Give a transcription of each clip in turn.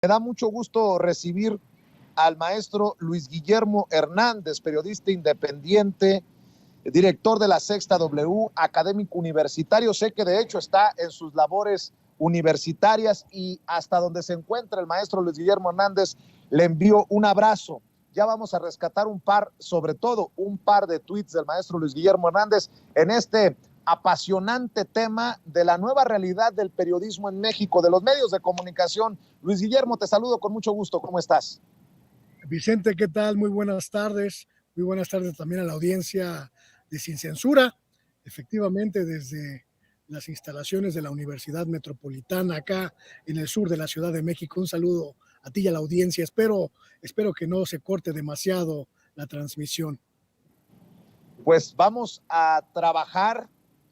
Me da mucho gusto recibir al maestro Luis Guillermo Hernández, periodista independiente, director de la Sexta W, académico universitario. Sé que de hecho está en sus labores universitarias y hasta donde se encuentra el maestro Luis Guillermo Hernández, le envío un abrazo. Ya vamos a rescatar sobre todo un par de tweets del maestro Luis Guillermo Hernández en este apasionante tema de la nueva realidad del periodismo en México, de los medios de comunicación. Luis Guillermo, te saludo con mucho gusto. ¿Cómo estás? Vicente, ¿qué tal? Muy buenas tardes. Muy buenas tardes también a la audiencia de Sin Censura. Efectivamente, desde las instalaciones de la Universidad Metropolitana, acá en el sur de la Ciudad de México. Un saludo a ti y a la audiencia. Espero que no se corte demasiado la transmisión. Pues vamos a trabajar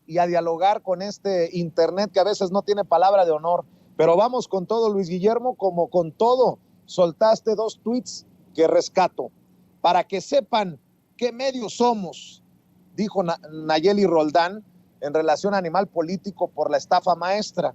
y a dialogar con este internet que a veces no tiene palabra de honor, pero vamos con todo, Luis Guillermo, como con todo. Soltaste dos tweets que rescato. Para que sepan qué medios somos, dijo Nayeli Roldán en relación a Animal Político por la estafa maestra.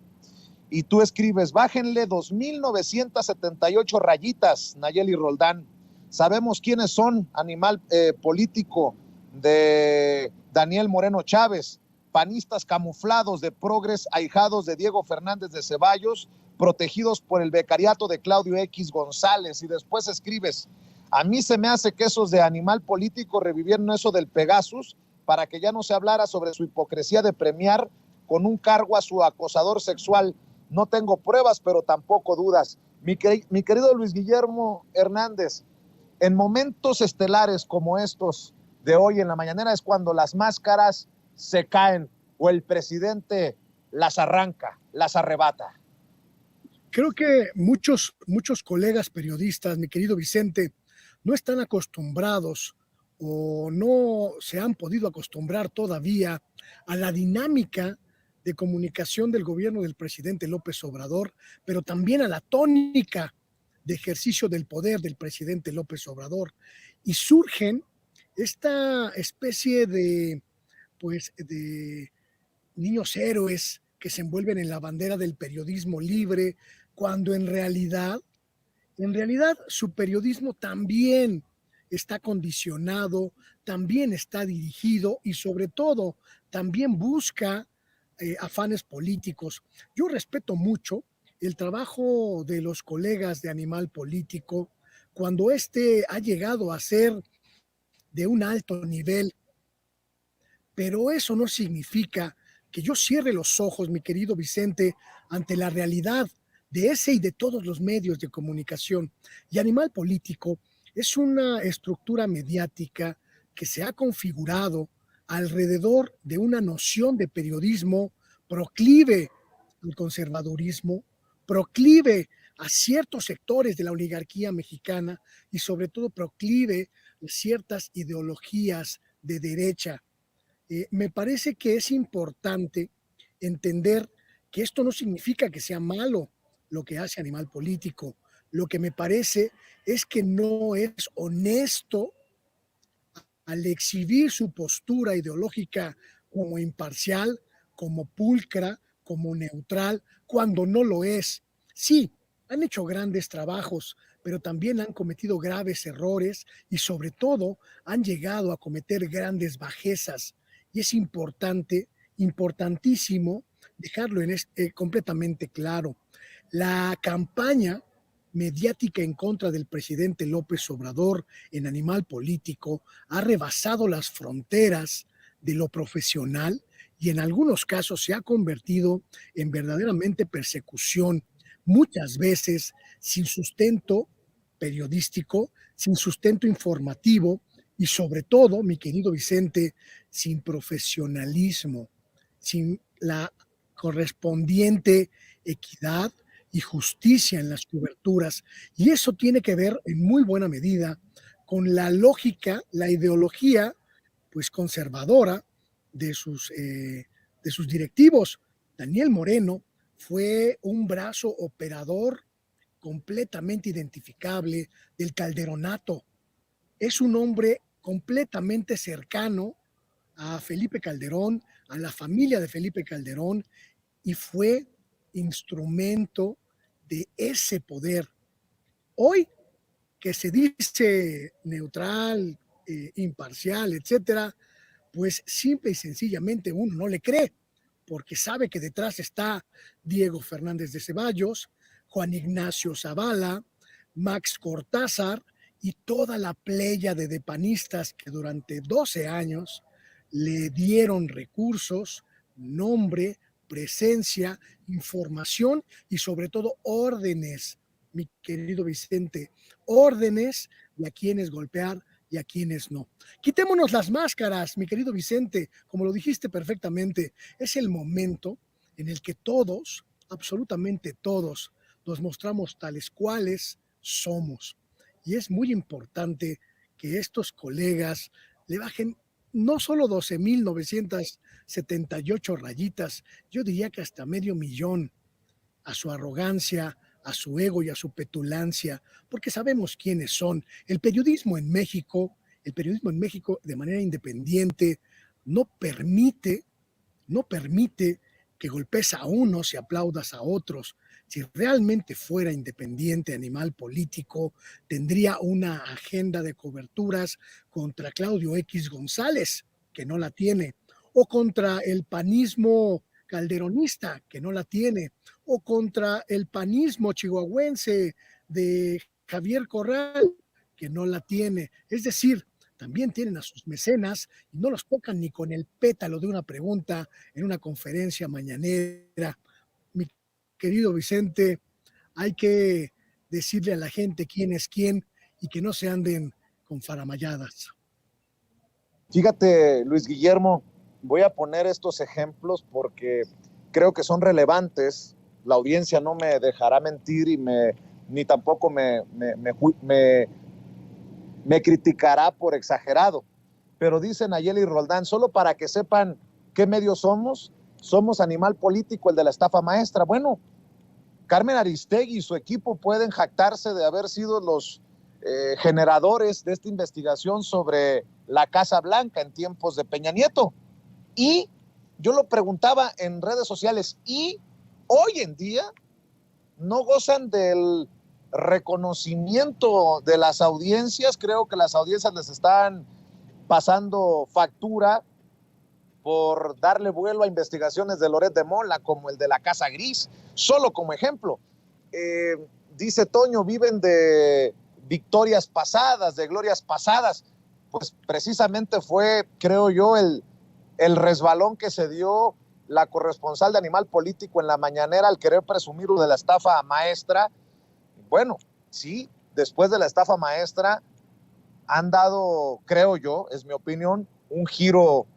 Y tú escribes, bájenle 2,978 rayitas, Nayeli Roldán. Sabemos quiénes son Animal Político de Daniel Moreno Chávez, panistas camuflados de progres, ahijados de Diego Fernández de Ceballos, protegidos por el becariato de Claudio X González. Y después escribes, a mí se me hace que esos de Animal Político revivieron eso del Pegasus para que ya no se hablara sobre su hipocresía de premiar con un cargo a su acosador sexual. No tengo pruebas, pero tampoco dudas. Mi querido Luis Guillermo Hernández, en momentos estelares como estos de hoy en la mañanera es cuando las máscaras se caen o el presidente las arranca, las arrebata. Creo que muchos colegas periodistas, mi querido Vicente, no están acostumbrados o no se han podido acostumbrar todavía a la dinámica de comunicación del gobierno del presidente López Obrador, pero también a la tónica de ejercicio del poder del presidente López Obrador. Y surgen esta especie de niños héroes que se envuelven en la bandera del periodismo libre, cuando en realidad su periodismo también está condicionado, también está dirigido y sobre todo también busca afanes políticos. Yo respeto mucho el trabajo de los colegas de Animal Político cuando este ha llegado a ser de un alto nivel, pero eso no significa que yo cierre los ojos, mi querido Vicente, ante la realidad de ese y de todos los medios de comunicación. Y Animal Político es una estructura mediática que se ha configurado alrededor de una noción de periodismo proclive al conservadurismo, proclive a ciertos sectores de la oligarquía mexicana y sobre todo proclive a ciertas ideologías de derecha. Me parece que es importante entender que esto no significa que sea malo lo que hace Animal Político. Lo que me parece es que no es honesto al exhibir su postura ideológica como imparcial, como pulcra, como neutral, cuando no lo es. Sí, han hecho grandes trabajos, pero también han cometido graves errores y sobre todo han llegado a cometer grandes bajezas. Y es importante, importantísimo, dejarlo completamente claro. La campaña mediática en contra del presidente López Obrador en Animal Político ha rebasado las fronteras de lo profesional y en algunos casos se ha convertido en verdaderamente persecución, muchas veces sin sustento periodístico, sin sustento informativo y sobre todo, mi querido Vicente, sin profesionalismo, sin la correspondiente equidad y justicia en las coberturas. Y eso tiene que ver en muy buena medida con la lógica, la ideología, pues conservadora de sus directivos. Daniel Moreno fue un brazo operador completamente identificable del calderonato. Es un hombre completamente cercano a Felipe Calderón, a la familia de Felipe Calderón, y fue instrumento de ese poder. Hoy, que se dice neutral, imparcial, etcétera, pues simple y sencillamente uno no le cree, porque sabe que detrás está Diego Fernández de Ceballos, Juan Ignacio Zavala, Max Cortázar y toda la pléyade de panistas que durante 12 años le dieron recursos, nombre, presencia, información y sobre todo órdenes, mi querido Vicente, órdenes de a quienes golpear y a quienes no. Quitémonos las máscaras, mi querido Vicente, como lo dijiste perfectamente, es el momento en el que todos, absolutamente todos, nos mostramos tales cuales somos. Y es muy importante que estos colegas le bajen no solo 12.978 rayitas, yo diría que hasta medio millón a su arrogancia, a su ego y a su petulancia, porque sabemos quiénes son. El periodismo en México de manera independiente no permite, no permite que golpes a unos y aplaudas a otros. Si realmente fuera independiente, animal político, tendría una agenda de coberturas contra Claudio X González, que no la tiene, o contra el panismo calderonista, que no la tiene, o contra el panismo chihuahuense de Javier Corral, que no la tiene. Es decir, también tienen a sus mecenas y no los tocan ni con el pétalo de una pregunta en una conferencia mañanera. Mi querido Vicente, hay que decirle a la gente quién es quién y que no se anden con faramayadas. Fíjate, Luis Guillermo, voy a poner estos ejemplos porque creo que son relevantes. La audiencia no me dejará mentir y ni tampoco me criticará por exagerado. Pero dice Nayeli Roldán, solo para que sepan qué medios somos Animal Político, el de la estafa maestra. Bueno, Carmen Aristegui y su equipo pueden jactarse de haber sido los generadores de esta investigación sobre la Casa Blanca en tiempos de Peña Nieto. Y yo lo preguntaba en redes sociales, y hoy en día no gozan del reconocimiento de las audiencias. Creo que las audiencias les están pasando factura por darle vuelo a investigaciones de Loret de Mola, como el de la Casa Gris, solo como ejemplo. Dice Toño, viven de victorias pasadas, de glorias pasadas. Pues precisamente fue, creo yo, el resbalón que se dio la corresponsal de Animal Político en la mañanera al querer presumir de la estafa maestra. Bueno, sí, después de la estafa maestra han dado, creo yo, es mi opinión, un giro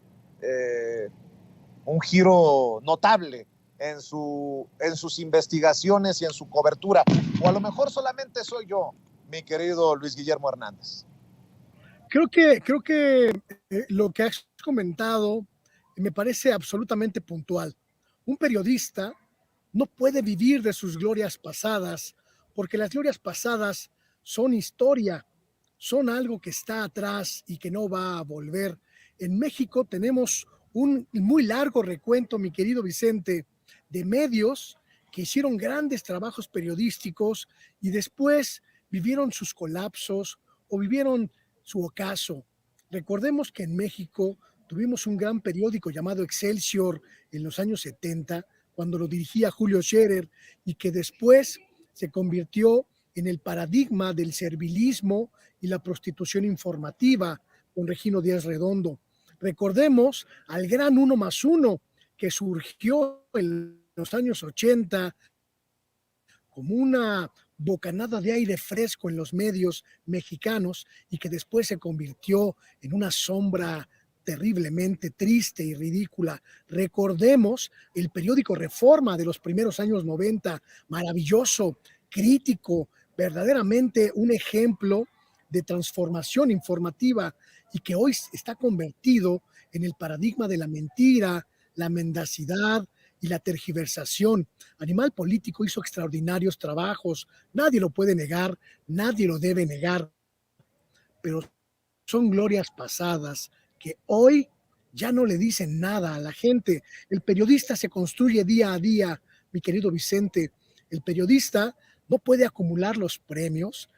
notable en sus investigaciones y en su cobertura. O a lo mejor solamente soy yo, mi querido Luis Guillermo Hernández. Creo que lo que has comentado me parece absolutamente puntual. Un periodista no puede vivir de sus glorias pasadas, porque las glorias pasadas son historia, son algo que está atrás y que no va a volver. En México tenemos un muy largo recuento, mi querido Vicente, de medios que hicieron grandes trabajos periodísticos y después vivieron sus colapsos o vivieron su ocaso. Recordemos que en México tuvimos un gran periódico llamado Excelsior en los años 70, cuando lo dirigía Julio Scherer, y que después se convirtió en el paradigma del servilismo y la prostitución informativa con Regino Díaz Redondo. Recordemos al gran 1+1 que surgió en los años 80 como una bocanada de aire fresco en los medios mexicanos y que después se convirtió en una sombra terriblemente triste y ridícula. Recordemos el periódico Reforma de los primeros años 90, maravilloso, crítico, verdaderamente un ejemplo de transformación informativa y que hoy está convertido en el paradigma de la mentira, la mendacidad y la tergiversación. Animal Político hizo extraordinarios trabajos, nadie lo puede negar, nadie lo debe negar, pero son glorias pasadas que hoy ya no le dicen nada a la gente. El periodista se construye día a día, mi querido Vicente. El periodista no puede acumular los premios,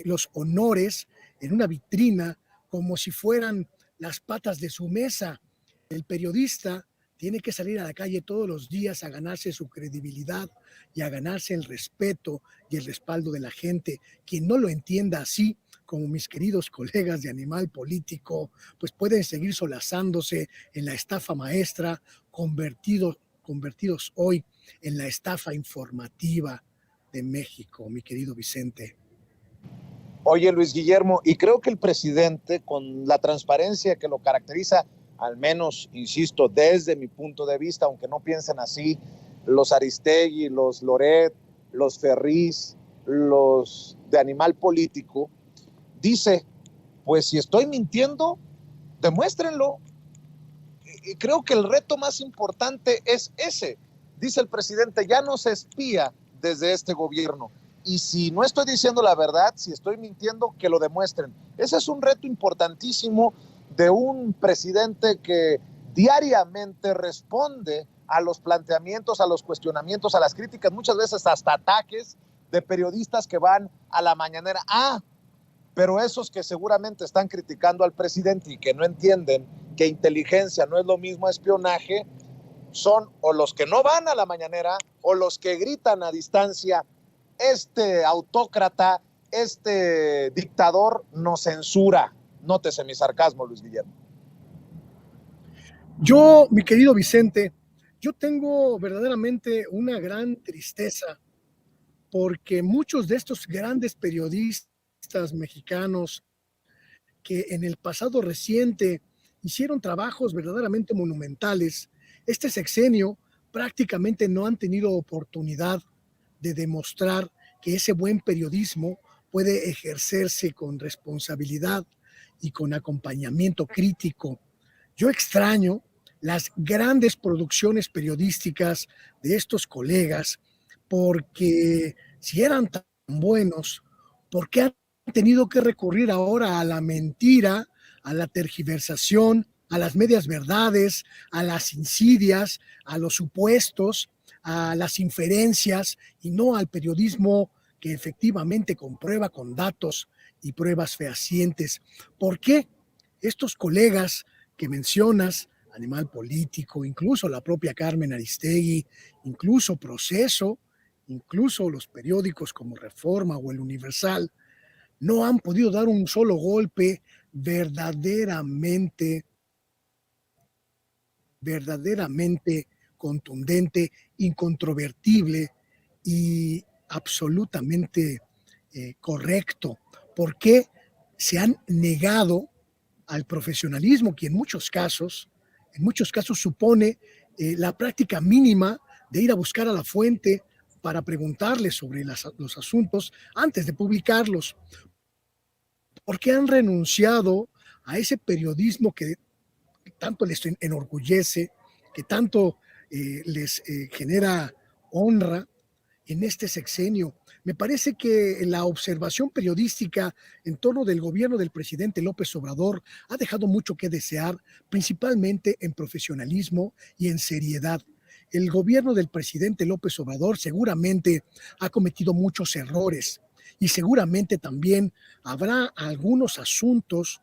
los honores en una vitrina como si fueran las patas de su mesa. El periodista tiene que salir a la calle todos los días a ganarse su credibilidad y a ganarse el respeto y el respaldo de la gente. Quien no lo entienda así, como mis queridos colegas de Animal Político, pues pueden seguir solazándose en la estafa maestra, convertidos hoy en la estafa informativa de México, mi querido Vicente. Oye, Luis Guillermo, y creo que el presidente, con la transparencia que lo caracteriza, al menos, insisto, desde mi punto de vista, aunque no piensen así, los Aristegui, los Loret, los Ferriz, los de Animal Político, dice, pues si estoy mintiendo, demuéstrenlo. Y creo que el reto más importante es ese. Dice el presidente, ya no se espía desde este gobierno. Y si no estoy diciendo la verdad, si estoy mintiendo, que lo demuestren. Ese es un reto importantísimo de un presidente que diariamente responde a los planteamientos, a los cuestionamientos, a las críticas, muchas veces hasta ataques de periodistas que van a la mañanera. Pero esos que seguramente están criticando al presidente y que no entienden que inteligencia no es lo mismo espionaje, son o los que no van a la mañanera o los que gritan a distancia, este autócrata, este dictador nos censura. Nótese mi sarcasmo, Luis Guillermo. Yo, mi querido Vicente, yo tengo verdaderamente una gran tristeza porque muchos de estos grandes periodistas mexicanos que en el pasado reciente hicieron trabajos verdaderamente monumentales, este sexenio prácticamente no han tenido oportunidad de demostrar que ese buen periodismo puede ejercerse con responsabilidad y con acompañamiento crítico. Yo extraño las grandes producciones periodísticas de estos colegas porque si eran tan buenos, ¿por qué han tenido que recurrir ahora a la mentira, a la tergiversación, a las medias verdades, a las insidias, a los supuestos, a las inferencias y no al periodismo que efectivamente comprueba con datos y pruebas fehacientes? ¿Por qué estos colegas que mencionas, Animal Político, incluso la propia Carmen Aristegui, incluso Proceso, incluso los periódicos como Reforma o El Universal, no han podido dar un solo golpe verdaderamente contundente, incontrovertible y absolutamente correcto? ¿Por qué se han negado al profesionalismo, que en muchos casos supone la práctica mínima de ir a buscar a la fuente para preguntarle sobre los asuntos antes de publicarlos? ¿Por qué han renunciado a ese periodismo que tanto les enorgullece, que tanto les genera honra en este sexenio? Me parece que la observación periodística en torno del gobierno del presidente López Obrador ha dejado mucho que desear, principalmente en profesionalismo y en seriedad. El gobierno del presidente López Obrador seguramente ha cometido muchos errores y seguramente también habrá algunos asuntos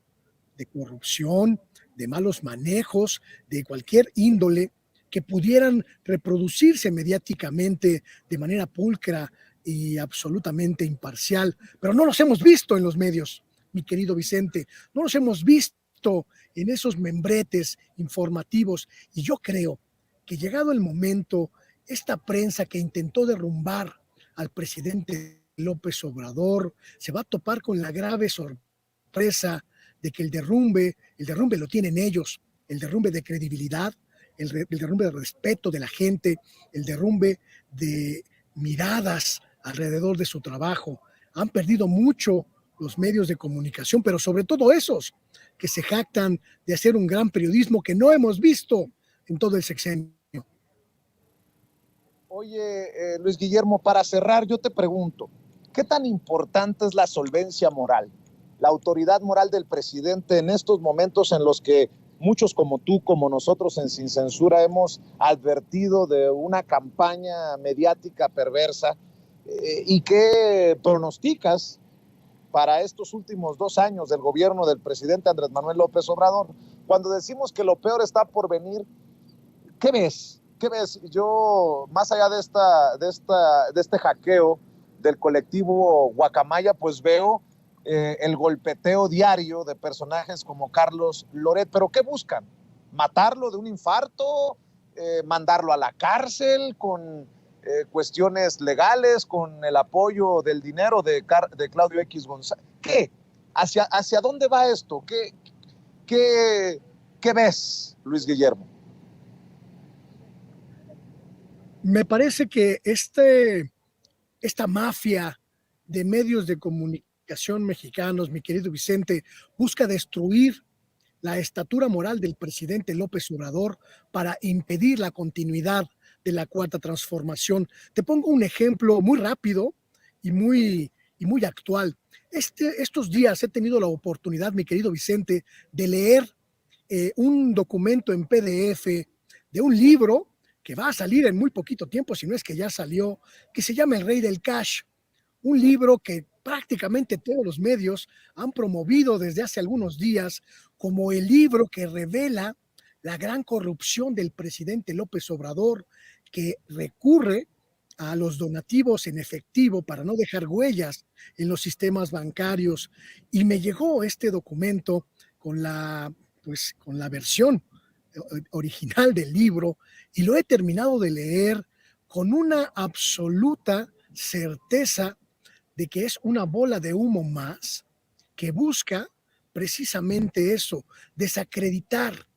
de corrupción, de malos manejos, de cualquier índole que pudieran reproducirse mediáticamente de manera pulcra y absolutamente imparcial, pero no los hemos visto en los medios, mi querido Vicente, no los hemos visto en esos membretes informativos, y yo creo que llegado el momento, esta prensa que intentó derrumbar al presidente López Obrador se va a topar con la grave sorpresa de que el derrumbe lo tienen ellos, el derrumbe de credibilidad, el derrumbe de respeto de la gente, el derrumbe de miradas alrededor de su trabajo. Han perdido mucho los medios de comunicación, pero sobre todo esos que se jactan de hacer un gran periodismo que no hemos visto en todo el sexenio. Oye, Luis Guillermo, para cerrar, yo te pregunto, ¿qué tan importante es la solvencia moral, la autoridad moral del presidente en estos momentos en los que muchos como tú, como nosotros en Sin Censura hemos advertido de una campaña mediática perversa ¿Y qué pronosticas para estos últimos 2 años del gobierno del presidente Andrés Manuel López Obrador? Cuando decimos que lo peor está por venir, ¿qué ves? ¿Qué ves? Yo, más allá de este hackeo del colectivo Guacamaya, pues veo el golpeteo diario de personajes como Carlos Loret. ¿Pero qué buscan? ¿Matarlo de un infarto? ¿Mandarlo a la cárcel con cuestiones legales, con el apoyo del dinero de Claudio X González? ¿Qué? ¿Hacia dónde va esto? ¿Qué ves, Luis Guillermo? Me parece que esta mafia de medios de comunicación mexicanos, mi querido Vicente, busca destruir la estatura moral del presidente López Obrador para impedir la continuidad de la cuarta transformación. Te pongo un ejemplo muy rápido y muy actual. Estos días he tenido la oportunidad, mi querido Vicente, de leer un documento en PDF de un libro que va a salir en muy poquito tiempo, si no es que ya salió, que se llama El Rey del Cash, un libro que prácticamente todos los medios han promovido desde hace algunos días como el libro que revela la gran corrupción del presidente López Obrador, que recurre a los donativos en efectivo para no dejar huellas en los sistemas bancarios. Y me llegó este documento con con la versión original del libro y lo he terminado de leer con una absoluta certeza de que es una bola de humo más que busca precisamente eso, desacreditar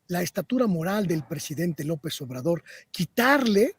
la estatura moral del presidente López Obrador, quitarle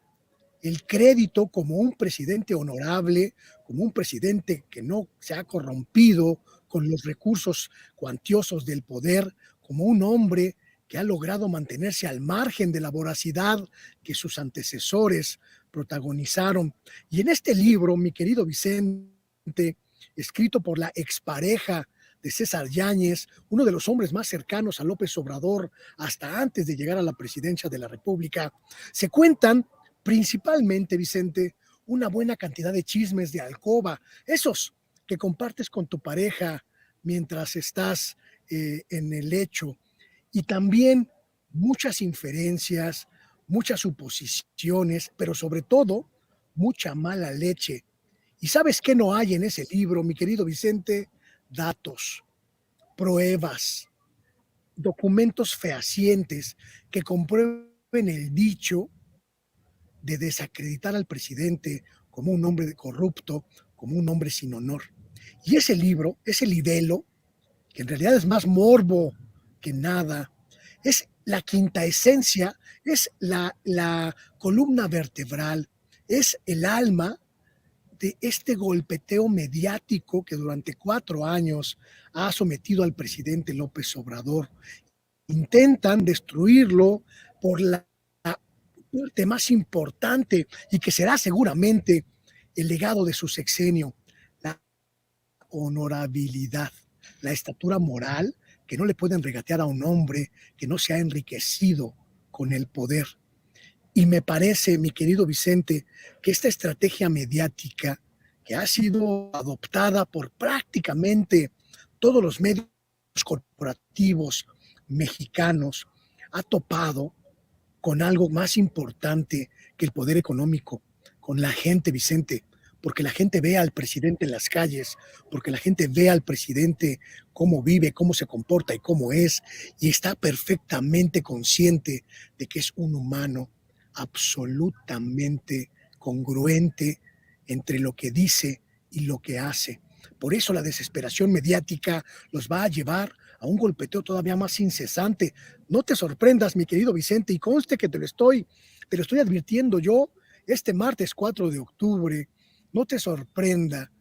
el crédito como un presidente honorable, como un presidente que no se ha corrompido con los recursos cuantiosos del poder, como un hombre que ha logrado mantenerse al margen de la voracidad que sus antecesores protagonizaron. Y en este libro, mi querido Vicente, escrito por la expareja de César Yáñez, uno de los hombres más cercanos a López Obrador hasta antes de llegar a la presidencia de la República, se cuentan principalmente, Vicente, una buena cantidad de chismes de alcoba, esos que compartes con tu pareja mientras estás en el lecho, y también muchas inferencias, muchas suposiciones, pero sobre todo mucha mala leche. ¿Y sabes qué no hay en ese libro, mi querido Vicente? Datos, pruebas, documentos fehacientes que comprueben el dicho de desacreditar al presidente como un hombre corrupto, como un hombre sin honor. Y ese libro, ese libelo, que en realidad es más morbo que nada, es la quinta esencia, es la columna vertebral, es el alma de este golpeteo mediático que durante 4 años ha sometido al presidente López Obrador. Intentan destruirlo por la parte más importante y que será seguramente el legado de su sexenio, la honorabilidad, la estatura moral que no le pueden regatear a un hombre que no se ha enriquecido con el poder. Y me parece, mi querido Vicente, que esta estrategia mediática que ha sido adoptada por prácticamente todos los medios corporativos mexicanos ha topado con algo más importante que el poder económico, con la gente, Vicente, porque la gente ve al presidente en las calles, porque la gente ve al presidente cómo vive, cómo se comporta y cómo es, y está perfectamente consciente de que es un humano absolutamente congruente entre lo que dice y lo que hace. Por eso la desesperación mediática los va a llevar a un golpeteo todavía más incesante. No te sorprendas, mi querido Vicente, y conste que te lo estoy advirtiendo yo este martes 4 de octubre. No te sorprenda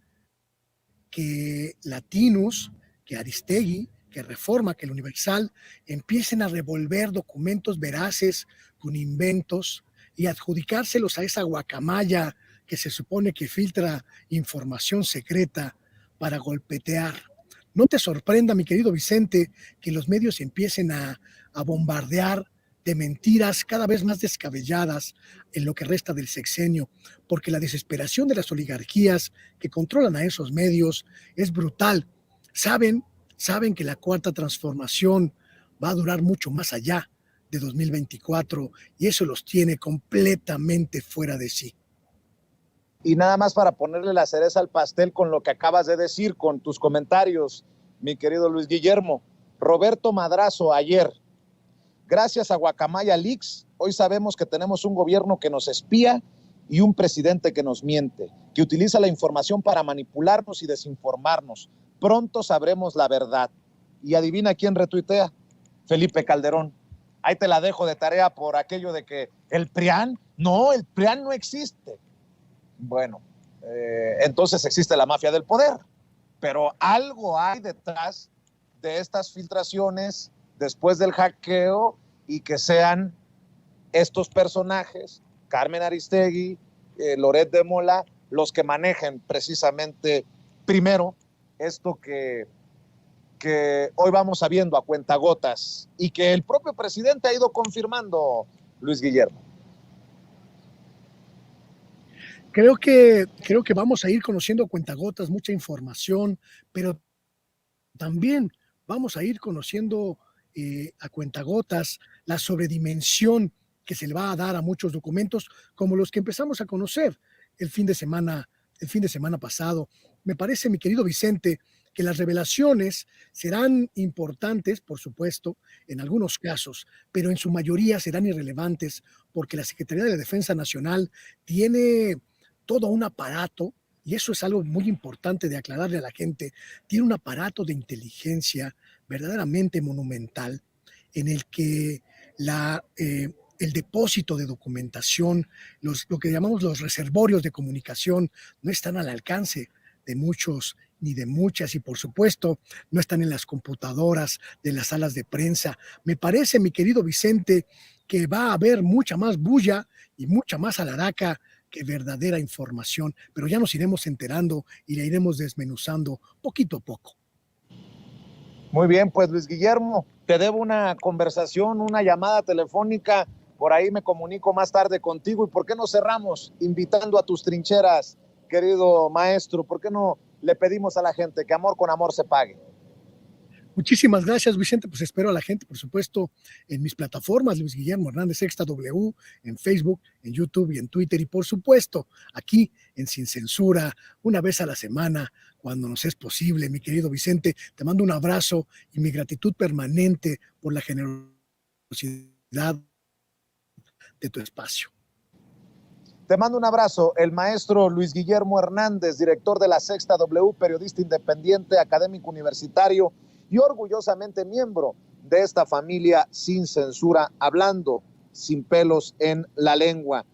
que Latinus, que Aristegui, que Reforma, que el Universal empiecen a revolver documentos veraces con inventos y adjudicárselos a esa guacamaya que se supone que filtra información secreta para golpetear. No te sorprenda, mi querido Vicente, que los medios empiecen a bombardear de mentiras cada vez más descabelladas en lo que resta del sexenio, porque la desesperación de las oligarquías que controlan a esos medios es brutal. Saben que la cuarta transformación va a durar mucho más allá de 2024 y eso los tiene completamente fuera de sí. Y nada más para ponerle la cereza al pastel con lo que acabas de decir, con tus comentarios, mi querido Luis Guillermo. Roberto Madrazo ayer, gracias a Guacamaya Leaks, hoy sabemos que tenemos un gobierno que nos espía y un presidente que nos miente, que utiliza la información para manipularnos y desinformarnos. Pronto sabremos la verdad. Y adivina quién retuitea, Felipe Calderón. Ahí te la dejo de tarea por aquello de que el PRIAN no existe. Bueno, entonces existe la mafia del poder, pero algo hay detrás de estas filtraciones después del hackeo y que sean estos personajes, Carmen Aristegui, Loret de Mola, los que manejen precisamente primero esto que hoy vamos sabiendo a cuentagotas y que el propio presidente ha ido confirmando, Luis Guillermo. Creo que vamos a ir conociendo a cuentagotas mucha información, pero también vamos a ir conociendo a cuentagotas la sobredimensión que se le va a dar a muchos documentos, como los que empezamos a conocer el fin de semana pasado. Me parece, mi querido Vicente, que las revelaciones serán importantes, por supuesto, en algunos casos, pero en su mayoría serán irrelevantes, porque la Secretaría de la Defensa Nacional tiene todo un aparato, y eso es algo muy importante de aclararle a la gente, tiene un aparato de inteligencia verdaderamente monumental en el que el depósito de documentación, lo que llamamos los reservorios de comunicación, no están al alcance de muchos ni de muchas, y por supuesto no están en las computadoras de las salas de prensa. Me parece, mi querido Vicente, que va a haber mucha más bulla y mucha más alaraca que verdadera información, pero ya nos iremos enterando y la iremos desmenuzando poquito a poco. Muy bien, pues Luis Guillermo, te debo una conversación, una llamada telefónica, por ahí me comunico más tarde contigo. ¿Y por qué no cerramos invitando a tus trincheras, querido maestro? ¿Por qué no le pedimos a la gente que amor con amor se pague? Muchísimas gracias, Vicente. Pues espero a la gente, por supuesto, en mis plataformas, Luis Guillermo Hernández Sexta W, en Facebook, en YouTube y en Twitter, y por supuesto, aquí en Sin Censura, una vez a la semana, cuando nos es posible. Mi querido Vicente, te mando un abrazo y mi gratitud permanente por la generosidad de tu espacio. Te mando un abrazo, el maestro Luis Guillermo Hernández, director de la Sexta W, periodista independiente, académico universitario y orgullosamente miembro de esta familia Sin Censura, hablando sin pelos en la lengua.